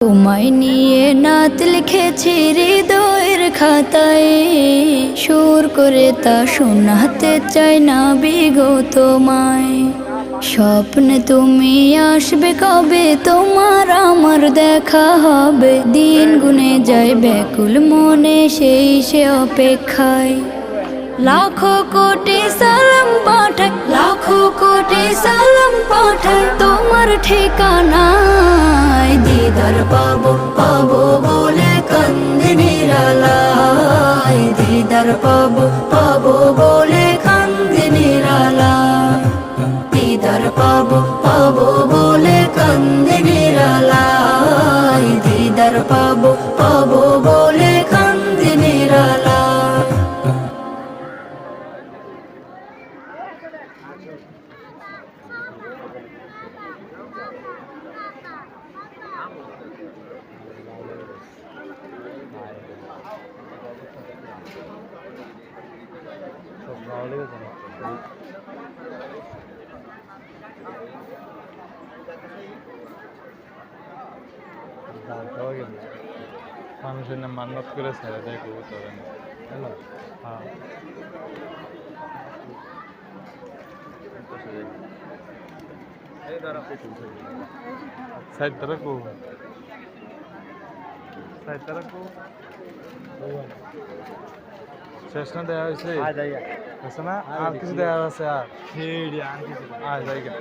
তোমায় নিয়ে নাত লিখেছি হৃদয়ের খাতায়, সুর করে তা শোনাতে চাই না বিগত তোমায়। স্বপ্নে তুমি আসবে কবে, তোমার আমার দেখা হবে, দিন গুনে যায় ব্যাকুল মনে সেই সে অপেক্ষায়। লাখো কোটি সালাম পাঠাই, লাখো কোটি সালাম পাঠাই তোমার ঠিকানায়। দিদার পাবো পাবো বলে কান্দে নিরালায়, দিদার পাবো পাবো বলে কান্দে নিরালায়, দিদার পাবো পাবো বলে কান্দে নিরালায়, দিদার পাবো পাবো বলে কান্দে নিরালায়। মানুষের নাম মান্নত করে ছেড়ে দেয় কবুতর। হ্যালো, হ্যাঁ সাইড রাখো, সাইড রাখো। শেষ না দেওয়া হয়েছে না, আর কিছু দেওয়া আছে আর জায়গা।